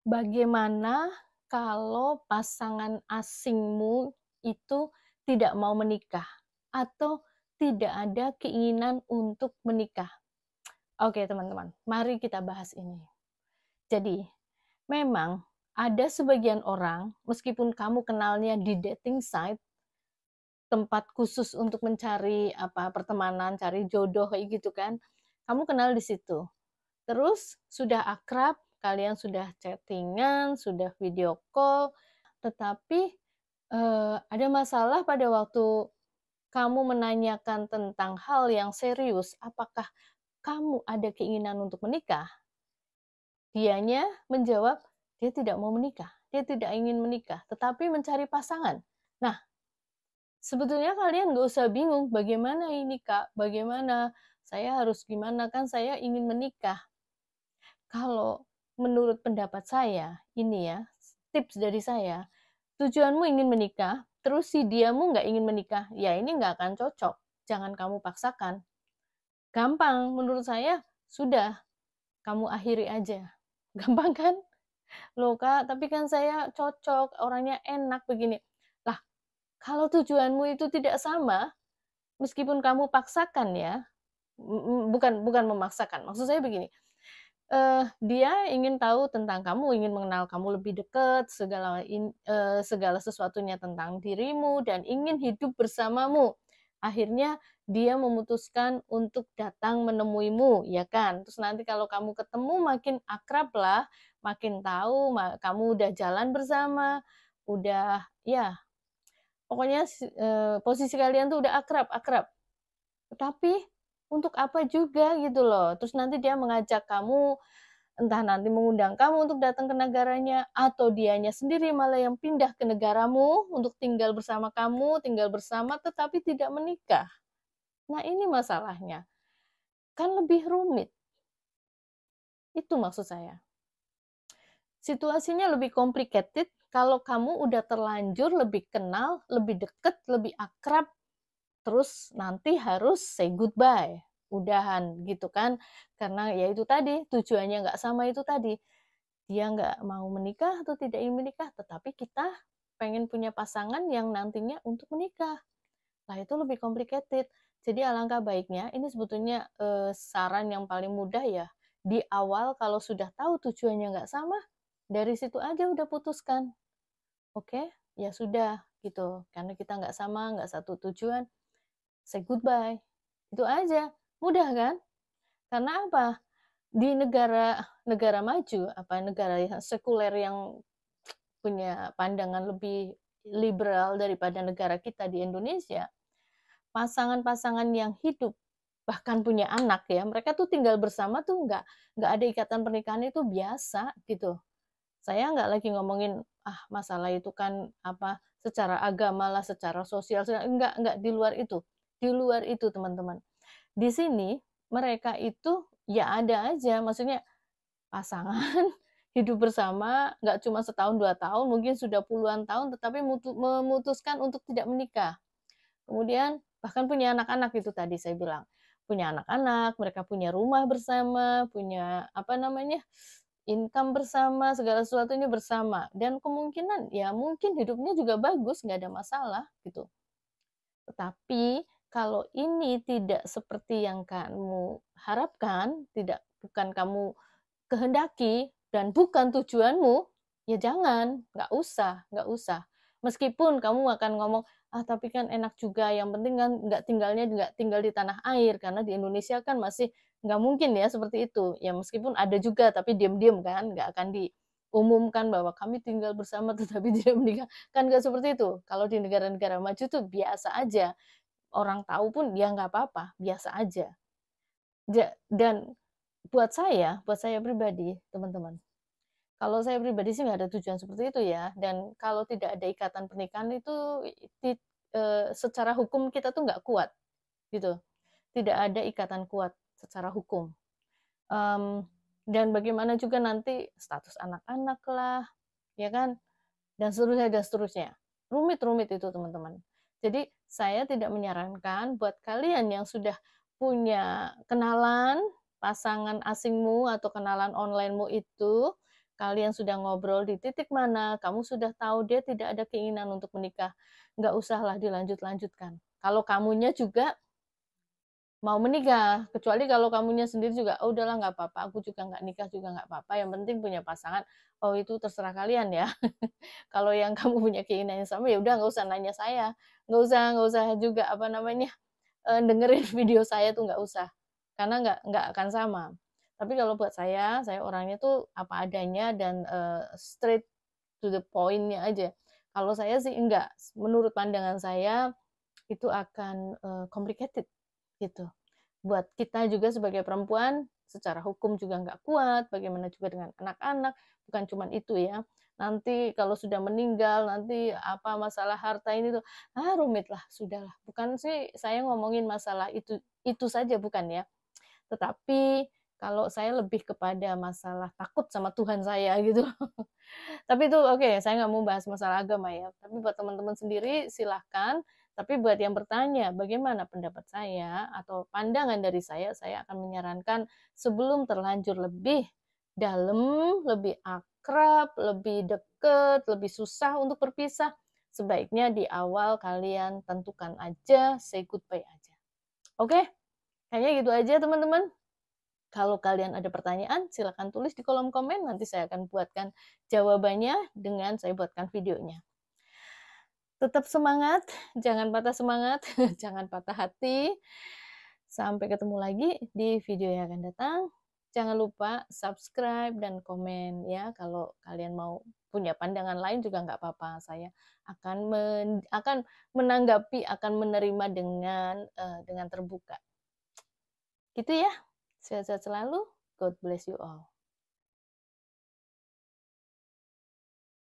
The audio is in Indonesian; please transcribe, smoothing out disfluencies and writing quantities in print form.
Bagaimana kalau pasangan asingmu itu tidak mau menikah atau tidak ada keinginan untuk menikah? Oke, teman-teman, mari kita bahas ini. Jadi, memang ada sebagian orang, meskipun kamu kenalnya di dating site, tempat khusus untuk mencari pertemanan, cari jodoh kayak gitu kan. Kamu kenal di situ. Terus sudah akrab, kalian sudah chattingan, sudah video call, tetapi ada masalah pada waktu kamu menanyakan tentang hal yang serius, apakah kamu ada keinginan untuk menikah? Dianya menjawab, dia tidak mau menikah, dia tidak ingin menikah, tetapi mencari pasangan. Nah, sebetulnya kalian nggak usah bingung, bagaimana ini Kak, bagaimana, saya harus gimana, kan saya ingin menikah. Kalau menurut pendapat saya, ini ya, tips dari saya, tujuanmu ingin menikah, terus si diamu nggak ingin menikah, ya ini nggak akan cocok. Jangan kamu paksakan. Gampang, menurut saya, sudah, kamu akhiri aja. Gampang kan? Loh Kak, tapi kan saya cocok, orangnya enak begini. Lah, kalau tujuanmu itu tidak sama, meskipun kamu paksakan ya, bukan bukan memaksakan, maksud saya begini, dia ingin tahu tentang kamu, ingin mengenal kamu lebih dekat, segala sesuatunya tentang dirimu dan ingin hidup bersamamu. Akhirnya dia memutuskan untuk datang menemuimu, ya kan? Terus nanti kalau kamu ketemu makin akrab lah, makin tahu, kamu udah jalan bersama, udah ya pokoknya posisi kalian tuh udah akrab-akrab. Tetapi untuk apa juga gitu loh. Terus nanti dia mengajak kamu, entah nanti mengundang kamu untuk datang ke negaranya, atau dianya sendiri malah yang pindah ke negaramu untuk tinggal bersama kamu, tinggal bersama tetapi tidak menikah. Nah ini masalahnya. Kan lebih rumit. Itu maksud saya. Situasinya lebih complicated kalau kamu udah terlanjur lebih kenal, lebih deket, lebih akrab, terus nanti harus say goodbye, udahan gitu kan. Karena ya itu tadi, tujuannya nggak sama itu tadi. Dia nggak mau menikah atau tidak ingin menikah, tetapi kita pengen punya pasangan yang nantinya untuk menikah. Nah itu lebih complicated. Jadi alangkah baiknya, ini sebetulnya saran yang paling mudah ya, di awal kalau sudah tahu tujuannya nggak sama, dari situ aja udah putuskan. Oke, ya sudah gitu. Karena kita nggak sama, nggak satu tujuan, say goodbye. Itu aja. Mudah kan? Karena apa? Di negara negara maju, negara yang sekuler yang punya pandangan lebih liberal daripada negara kita di Indonesia, pasangan-pasangan yang hidup bahkan punya anak ya, mereka tuh tinggal bersama tuh nggak ada ikatan pernikahan itu biasa gitu. Saya nggak lagi ngomongin masalah itu kan secara agama lah, secara sosial, nggak di luar itu. Di luar itu teman-teman. Di sini mereka itu ya ada aja, maksudnya pasangan hidup bersama nggak cuma setahun 2 tahun, mungkin sudah puluhan tahun, tetapi memutuskan untuk tidak menikah. Kemudian bahkan punya anak-anak itu tadi saya bilang, punya anak-anak, mereka punya rumah bersama, punya income bersama, segala sesuatunya bersama, dan kemungkinan ya mungkin hidupnya juga bagus, nggak ada masalah gitu. Tetapi kalau ini tidak seperti yang kamu harapkan, bukan kamu kehendaki dan bukan tujuanmu, ya jangan, nggak usah. Meskipun kamu akan ngomong, tapi kan enak juga, yang penting kan nggak tinggal di tanah air, karena di Indonesia kan masih nggak mungkin ya seperti itu. Ya meskipun ada juga, tapi diam-diam kan, nggak akan diumumkan bahwa kami tinggal bersama tetapi tidak menikah. Kan nggak seperti itu. Kalau di negara-negara maju tuh biasa aja. Orang tahu pun ya nggak apa-apa, biasa aja. Dan buat saya pribadi, teman-teman, kalau saya pribadi sih nggak ada tujuan seperti itu ya, dan kalau tidak ada ikatan pernikahan itu secara hukum kita tuh nggak kuat, gitu. Tidak ada ikatan kuat secara hukum. Dan bagaimana juga nanti status anak-anak lah, ya kan, dan seterusnya. Rumit-rumit itu teman-teman. Jadi saya tidak menyarankan buat kalian yang sudah punya kenalan pasangan asingmu atau kenalan onlinemu itu, kalian sudah ngobrol di titik mana, kamu sudah tahu dia tidak ada keinginan untuk menikah, nggak usahlah dilanjut-lanjutkan. Kalau kamunya juga mau menikah, kecuali kalau kamunya sendiri juga, oh udahlah nggak apa-apa, aku juga nggak nikah juga nggak apa-apa, yang penting punya pasangan, oh itu terserah kalian ya. Kalau yang kamu punya keinginan yang sama, ya udah nggak usah nanya saya, nggak usah juga apa namanya dengerin video saya tuh nggak usah, karena nggak akan sama. Tapi kalau buat saya orangnya tuh apa adanya dan straight to the point-nya aja. Kalau saya sih enggak, menurut pandangan saya itu akan complicated gitu. Buat kita juga sebagai perempuan, secara hukum juga nggak kuat, bagaimana juga dengan anak-anak, bukan cuma itu ya. Nanti kalau sudah meninggal, nanti apa masalah harta ini tuh, rumit lah, sudahlah. Bukan sih saya ngomongin masalah itu saja bukan ya. Tetapi kalau saya lebih kepada masalah takut sama Tuhan saya gitu. Tapi itu oke, saya nggak mau bahas masalah agama ya. Tapi buat teman-teman sendiri silahkan. Tapi buat yang bertanya, bagaimana pendapat saya atau pandangan dari saya akan menyarankan sebelum terlanjur lebih dalam, lebih akrab, lebih deket, lebih susah untuk berpisah, sebaiknya di awal kalian tentukan aja, say goodbye aja. Oke? Kayaknya gitu aja teman-teman. Kalau kalian ada pertanyaan, silakan tulis di kolom komen. Nanti saya akan buatkan jawabannya dengan saya buatkan videonya. Tetap semangat, jangan patah semangat, jangan patah hati. Sampai ketemu lagi di video yang akan datang. Jangan lupa subscribe dan komen ya. Kalau kalian mau punya pandangan lain juga nggak apa-apa. Saya akan menanggapi, akan menerima dengan terbuka. Gitu ya. Sehat-sehat selalu. God bless you all.